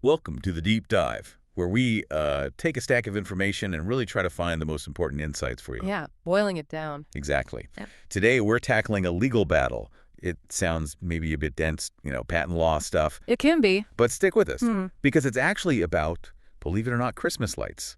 Welcome to the Deep Dive, where we take a stack of information and really try to find the most important insights for you. Yeah, boiling it down. Exactly. Yep. Today, we're tackling a legal battle. It sounds maybe a bit dense, patent law stuff, It can be. but stick with us, Hmm. because it's actually about, believe it or not, Christmas lights.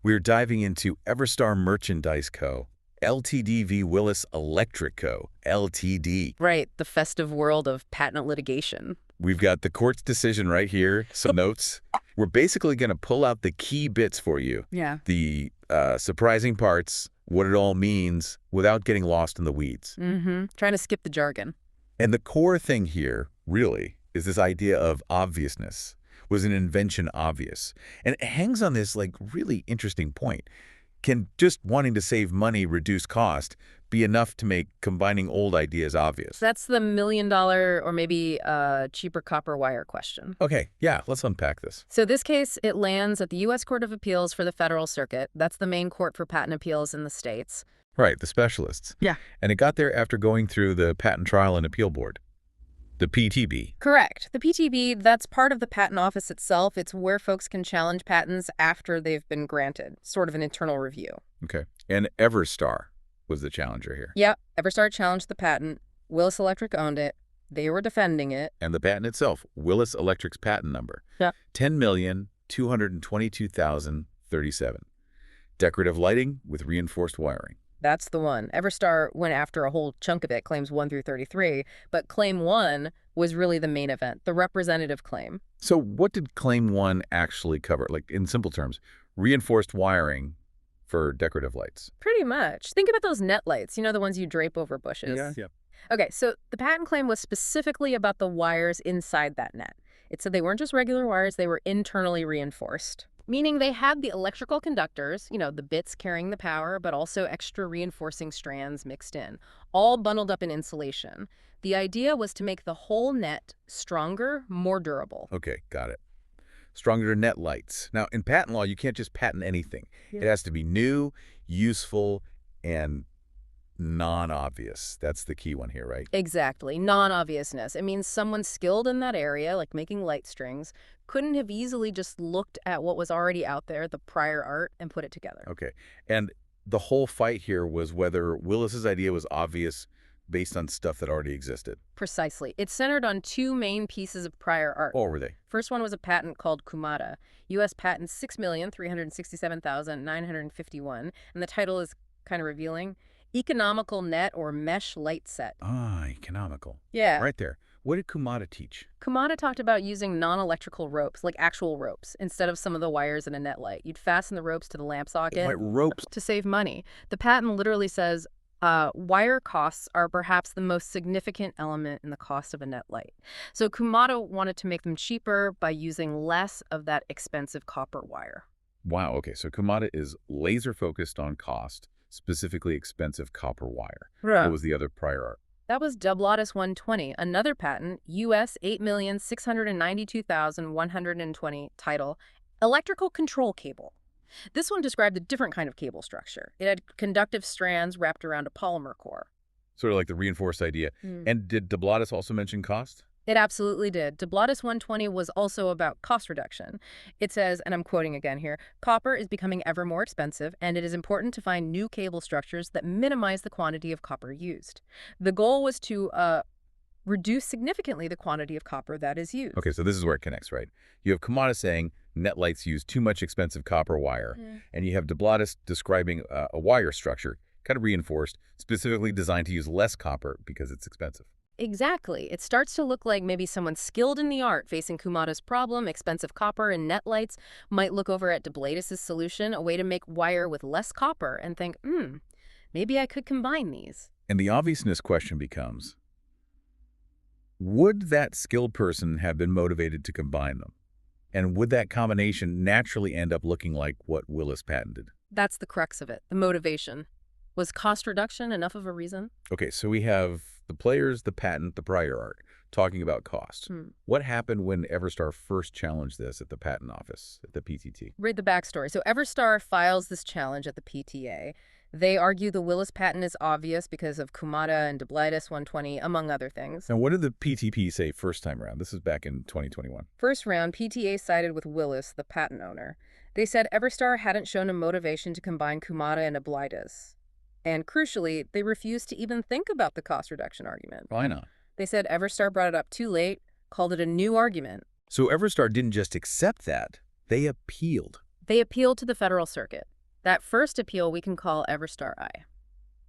We're diving into Everstar Merchandise Co., Ltd v. Willis Electric Co., Ltd. Right, the festive world of patent litigation. We've got the court's decision right here, some notes. We're basically going to pull out the key bits for you, Yeah. the surprising parts, what it all means, without getting lost in the weeds. Trying to skip the jargon. And the core thing here, really, is this idea of obviousness. Was an invention obvious? And it hangs on this, really interesting point. Can just wanting to save money, reduce cost, be enough to make combining old ideas obvious? That's the $1,000,000 or maybe cheaper copper wire question. Okay, yeah, let's unpack this. So this case, it lands at the U.S. Court of Appeals for the Federal Circuit. That's the main court for patent appeals in the states. Right, the specialists. Yeah. And it got there after going through the Patent Trial and Appeal Board, the PTB. Correct. The PTB, that's part of the patent office itself. It's where folks can challenge patents after they've been granted, sort of an internal review. Okay. And Everstar was the challenger here. Yeah, Everstar challenged the patent. Willis Electric owned it. They were defending it. And the patent itself, Willis Electric's patent number, Yeah. 10,222,037. Decorative lighting with reinforced wiring. That's the one. Everstar went after a whole chunk of it, claims 1 through 33, but claim 1 was really the main event, the representative claim. So what did Claim 1 actually cover? Like, in simple terms, reinforced wiring for decorative lights. Pretty much. Think about those net lights, the ones you drape over bushes. Yeah. Okay, so the patent claim was specifically about the wires inside that net. It said they weren't just regular wires, they were internally reinforced. Meaning they had the electrical conductors, the bits carrying the power, but also extra reinforcing strands mixed in, all bundled up in insulation. The idea was to make the whole net stronger, more durable. Okay, got it. Stronger net lights. Now, in patent law, you can't just patent anything. Yeah. It has to be new, useful, and non-obvious. That's the key one here, right? Exactly. Non-obviousness. It means someone skilled in that area, like making light strings, couldn't have easily just looked at what was already out there, the prior art, and put it together. Okay. And the whole fight here was whether Willis's idea was obvious based on stuff that already existed. Precisely. It centered on 2 main pieces of prior art. What were they? First one was a patent called Kumata, U.S. patent 6,367,951, and the title is kind of revealing. Economical net or mesh light set. Ah, economical. Yeah. Right there. What did Kumata teach? Kumata talked about using non-electrical ropes, like actual ropes, instead of some of the wires in a net light. You'd fasten the ropes to the lamp socket Like ropes. to save money. The patent literally says, wire costs are perhaps the most significant element in the cost of a net light. So Kumata wanted to make them cheaper by using less of that expensive copper wire. Wow, okay. So Kumata is laser focused on cost, specifically expensive copper wire. What was the other prior art? That was Dublotis 120, another patent, US 8,692,120, title, Electrical Control Cable. This one described a different kind of cable structure. It had conductive strands wrapped around a polymer core. Sort of like the reinforced idea. And did Dublotis also mention cost? It absolutely did. Dublotis 120 was also about cost reduction. It says, and I'm quoting again here, copper is becoming ever more expensive, and it is important to find new cable structures that minimize the quantity of copper used. The goal was to reduce significantly the quantity of copper that is used. Okay, so this is where it connects, right? You have Kumata saying net lights use too much expensive copper wire, and you have Dublotis describing a wire structure, kind of reinforced, specifically designed to use less copper because it's expensive. Exactly. It starts to look like maybe someone skilled in the art facing Kumata's problem, expensive copper and net lights, might look over at Dublotis' solution, a way to make wire with less copper, and think, maybe I could combine these. And the obviousness question becomes, would that skilled person have been motivated to combine them? And would that combination naturally end up looking like what Willis patented? That's the crux of it, the motivation. Was cost reduction enough of a reason? Okay, so we have the players, the patent, the prior art. talking about cost. Hmm. What happened when Everstar first challenged this at the patent office, at the PTT? Read the backstory. So Everstar files this challenge at the PTA. They argue the Willis patent is obvious because of Kumata and Deblitis 120, among other things. Now, what did the PTP say first time around? This is back in 2021. First round, PTA sided with Willis, the patent owner. They said Everstar hadn't shown a motivation to combine Kumata and Deblitis. And crucially, they refused to even think about the cost reduction argument. Why not? They said Everstar brought it up too late, called it a new argument. So Everstar didn't just accept that, they appealed. They appealed to the Federal Circuit. That first appeal we can call Everstar I.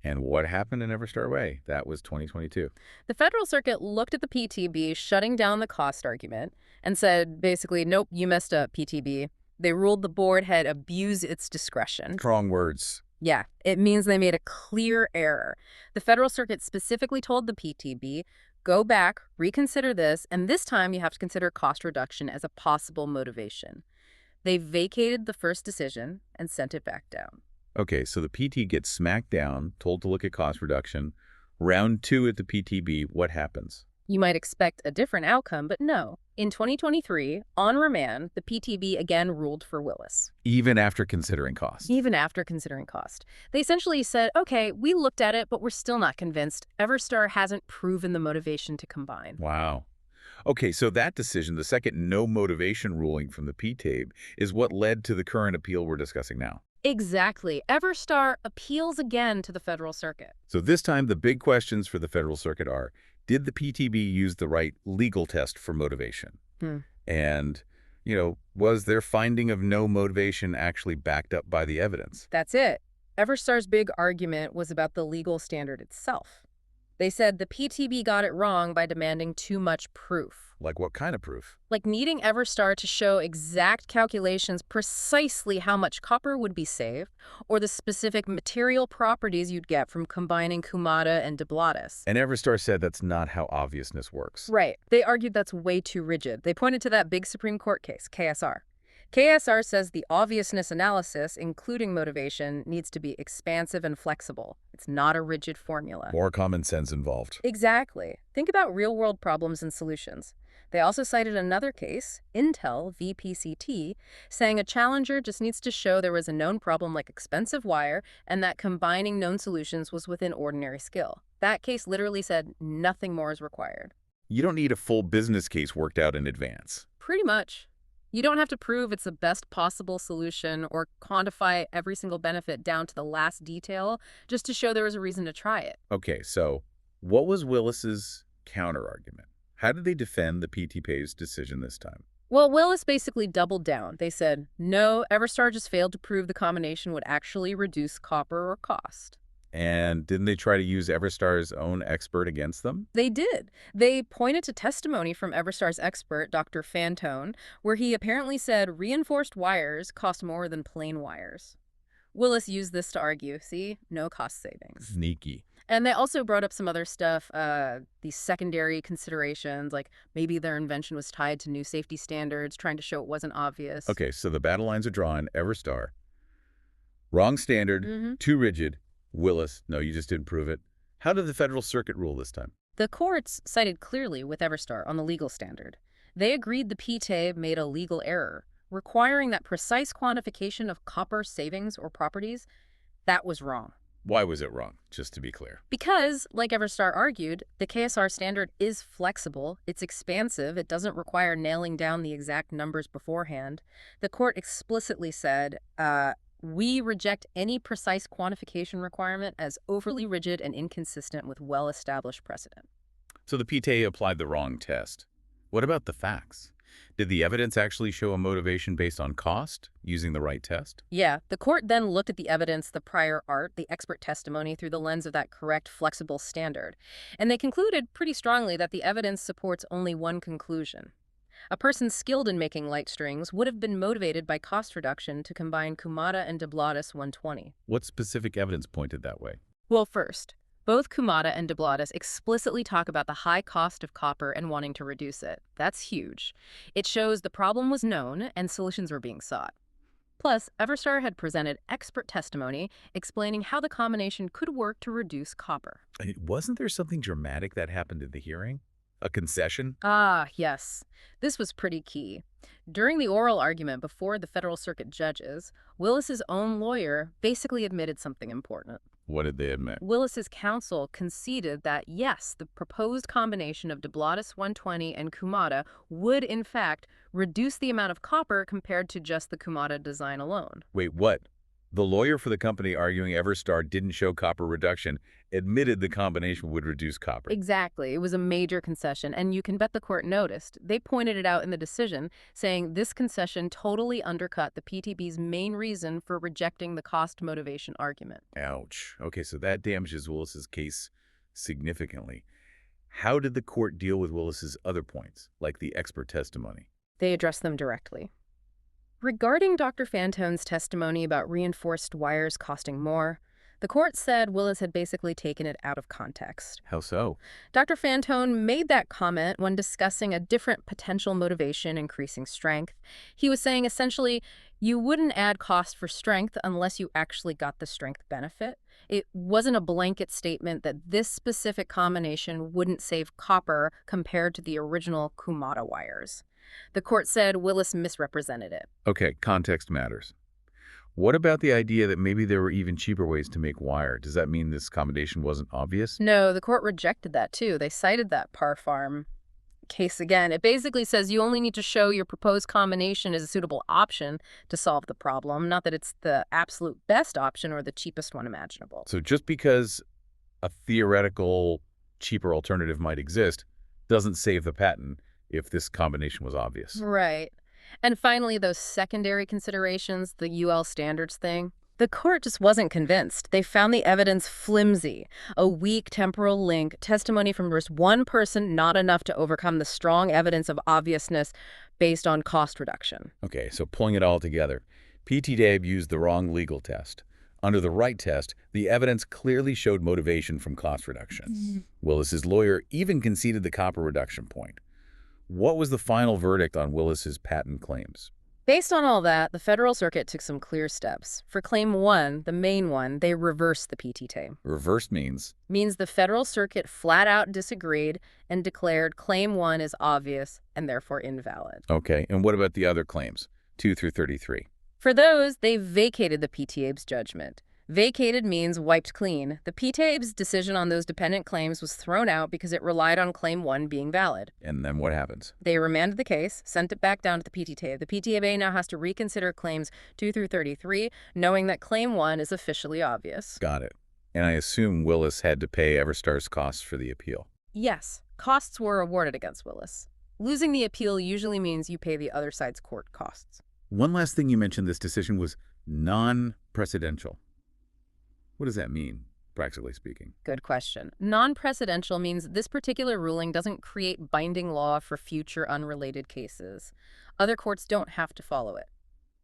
And what happened in Everstar Way? That was 2022. The Federal Circuit looked at the PTB shutting down the cost argument and said, basically, nope, you messed up, PTB. They ruled the board had abused its discretion. Strong words. Yeah, it means they made a clear error. The Federal Circuit specifically told the PTB, go back, reconsider this, and this time you have to consider cost reduction as a possible motivation. They vacated the first decision and sent it back down. Okay, so the PT gets smacked down, told to look at cost reduction. Round 2 at the PTB, what happens? You might expect a different outcome, but no. In 2023, on remand, the PTB again ruled for Willis. Even after considering cost. Even after considering cost. They essentially said, okay, we looked at it, but we're still not convinced. Everstar hasn't proven the motivation to combine. Wow. Okay, so that decision, the second no motivation ruling from the PTAB, is what led to the current appeal we're discussing now. Exactly. Everstar appeals again to the Federal Circuit. So this time, the big questions for the Federal Circuit are, did the PTB use the right legal test for motivation? And, was their finding of no motivation actually backed up by the evidence? That's it. Everstar's big argument was about the legal standard itself. They said the PTB got it wrong by demanding too much proof. Like what kind of proof? Like needing Everstar to show exact calculations precisely how much copper would be saved, or the specific material properties you'd get from combining Kumata and Deblitis. And Everstar said that's not how obviousness works. Right. They argued that's way too rigid. They pointed to that big Supreme Court case, KSR. KSR says the obviousness analysis, including motivation, needs to be expansive and flexible. It's not a rigid formula. More common sense involved. Exactly. Think about real-world problems and solutions. They also cited another case, Intel v. PCT, saying a challenger just needs to show there was a known problem like expensive wire and that combining known solutions was within ordinary skill. That case literally said nothing more is required. You don't need a full business case worked out in advance. Pretty much. You don't have to prove it's the best possible solution or quantify every single benefit down to the last detail just to show there was a reason to try it. Okay, so what was Willis's counterargument? How did they defend the PTP's decision this time? Well, Willis basically doubled down. They said, no, Everstar just failed to prove the combination would actually reduce copper or cost. And didn't they try to use Everstar's own expert against them? They did. They pointed to testimony from Everstar's expert, Dr. Fantone, where he apparently said reinforced wires cost more than plain wires. Willis used this to argue, see, no cost savings. Sneaky. And they also brought up some other stuff, these secondary considerations, like maybe their invention was tied to new safety standards, trying to show it wasn't obvious. Okay, so the battle lines are drawn. Everstar, wrong standard, too rigid. Willis, no, you just didn't prove it. How did the Federal Circuit rule this time? The courts sided clearly with Everstar on the legal standard. They agreed the PTAB made a legal error, requiring that precise quantification of copper savings or properties. That was wrong. Why was it wrong, just to be clear? Because, like Everstar argued, the KSR standard is flexible, it's expansive, it doesn't require nailing down the exact numbers beforehand. The court explicitly said, we reject any precise quantification requirement as overly rigid and inconsistent with well-established precedent. So the PTA applied the wrong test. What about the facts? Did the evidence actually show a motivation based on cost, using the right test? Yeah, the court then looked at the evidence, the prior art, the expert testimony through the lens of that correct, flexible standard. And they concluded pretty strongly that the evidence supports only one conclusion. A person skilled in making light strings would have been motivated by cost reduction to combine Kumata and Deblitis 120. What specific evidence pointed that way? Well, first, both Kumata and Deblitis explicitly talk about the high cost of copper and wanting to reduce it. That's huge. It shows the problem was known and solutions were being sought. Plus, Everstar had presented expert testimony explaining how the combination could work to reduce copper. Wasn't there something dramatic that happened at the hearing? A concession? Ah, yes. This was pretty key. During the oral argument before the Federal Circuit judges, Willis's own lawyer basically admitted something important. What did they admit? Willis's counsel conceded that, yes, the proposed combination of Dublatis 120 and Kumata would, in fact, reduce the amount of copper compared to just the Kumata design alone. Wait, what? The lawyer for the company arguing Everstar didn't show copper reduction admitted the combination would reduce copper. Exactly. It was a major concession, and you can bet the court noticed. They pointed it out in the decision, saying this concession totally undercut the PTB's main reason for rejecting the cost motivation argument. Ouch. Okay, so that damages Willis's case significantly. How did the court deal with Willis's other points, like the expert testimony? They addressed them directly. Regarding Dr. Fantone's testimony about reinforced wires costing more, the court said Willis had basically taken it out of context. How so? Dr. Fantone made that comment when discussing a different potential motivation increasing strength. He was saying essentially, you wouldn't add cost for strength unless you actually got the strength benefit. It wasn't a blanket statement that this specific combination wouldn't save copper compared to the original Kumata wires. The court said Willis misrepresented it. Okay, context matters. What about the idea that maybe there were even cheaper ways to make wire? Does that mean this combination wasn't obvious? No, the court rejected that too. They cited that Par Farm case again. It basically says you only need to show your proposed combination is a suitable option to solve the problem, not that it's the absolute best option or the cheapest one imaginable. So just because a theoretical, cheaper alternative might exist doesn't save the patent if this combination was obvious. Right. And finally, those secondary considerations, the UL standards thing, the court just wasn't convinced. They found the evidence flimsy, a weak temporal link, testimony from just one person not enough to overcome the strong evidence of obviousness based on cost reduction. Okay, so pulling it all together, PT used the wrong legal test. Under the right test, the evidence clearly showed motivation from cost reduction. Willis's lawyer even conceded the copper reduction point. What was the final verdict on Willis's patent claims? Based on all that, the Federal Circuit took some clear steps. For Claim 1, the main one, they reversed the PT. Reversed means? Means the Federal Circuit flat out disagreed and declared Claim 1 is obvious and therefore invalid. Okay, and what about the other claims, 2 through 33? For those, they vacated the PTAB's judgment. Vacated means wiped clean. The PTAB's decision on those dependent claims was thrown out because it relied on Claim 1 being valid. And then what happens? They remanded the case, sent it back down to the PTAB. The PTAB now has to reconsider Claims 2 through 33, knowing that Claim 1 is officially obvious. Got it. And I assume Willis had to pay Everstar's costs for the appeal. Yes, costs were awarded against Willis. Losing the appeal usually means you pay the other side's court costs. One last thing you mentioned, this decision was non-precedential. What does that mean, practically speaking? Good question. Non-precedential means this particular ruling doesn't create binding law for future unrelated cases. Other courts don't have to follow it.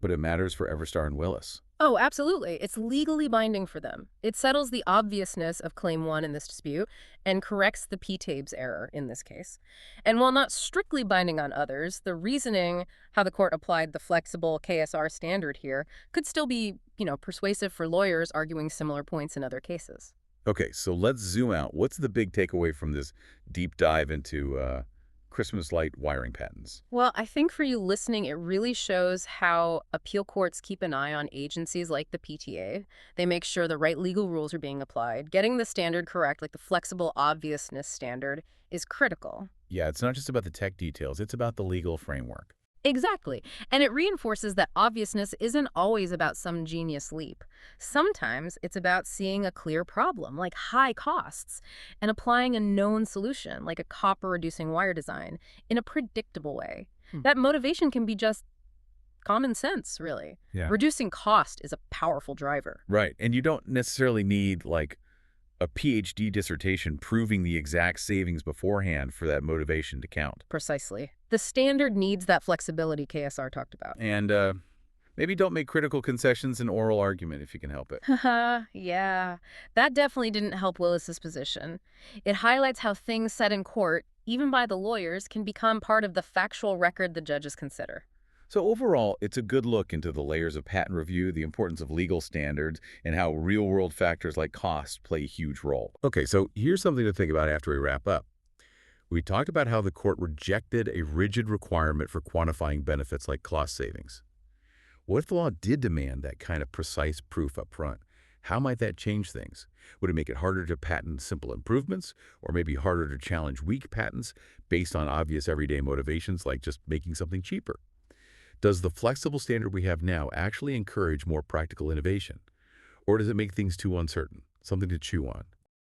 But it matters for Everstar and Willis. Oh, absolutely. It's legally binding for them. It settles the obviousness of Claim 1 in this dispute and corrects the PTAB's error in this case. And while not strictly binding on others, the reasoning, how the court applied the flexible KSR standard here, could still be, persuasive for lawyers arguing similar points in other cases. Okay, so let's zoom out. What's the big takeaway from this deep dive into Christmas light wiring patents? Well, I think for you listening, it really shows how appeal courts keep an eye on agencies like the PTA. They make sure the right legal rules are being applied. Getting the standard correct, like the flexible obviousness standard, is critical. Yeah, it's not just about the tech details. It's about the legal framework. Exactly. And it reinforces that obviousness isn't always about some genius leap. Sometimes it's about seeing a clear problem, like high costs, and applying a known solution, like a copper-reducing wire design, in a predictable way. That motivation can be just common sense, really. Yeah. Reducing cost is a powerful driver. Right, and you don't necessarily need, like, a PhD dissertation proving the exact savings beforehand for that motivation to count. Precisely. The standard needs that flexibility KSR talked about. And maybe don't make critical concessions in oral argument if you can help it. Haha, yeah. That definitely didn't help Willis's position. It highlights how things said in court, even by the lawyers, can become part of the factual record the judges consider. So overall, it's a good look into the layers of patent review, the importance of legal standards, and how real-world factors like cost play a huge role. Okay, so here's something to think about after we wrap up. We talked about how the court rejected a rigid requirement for quantifying benefits like cost savings. What if the law did demand that kind of precise proof up front? How might that change things? Would it make it harder to patent simple improvements, or maybe harder to challenge weak patents based on obvious everyday motivations like just making something cheaper? Does the flexible standard we have now actually encourage more practical innovation? Or does it make things too uncertain, something to chew on?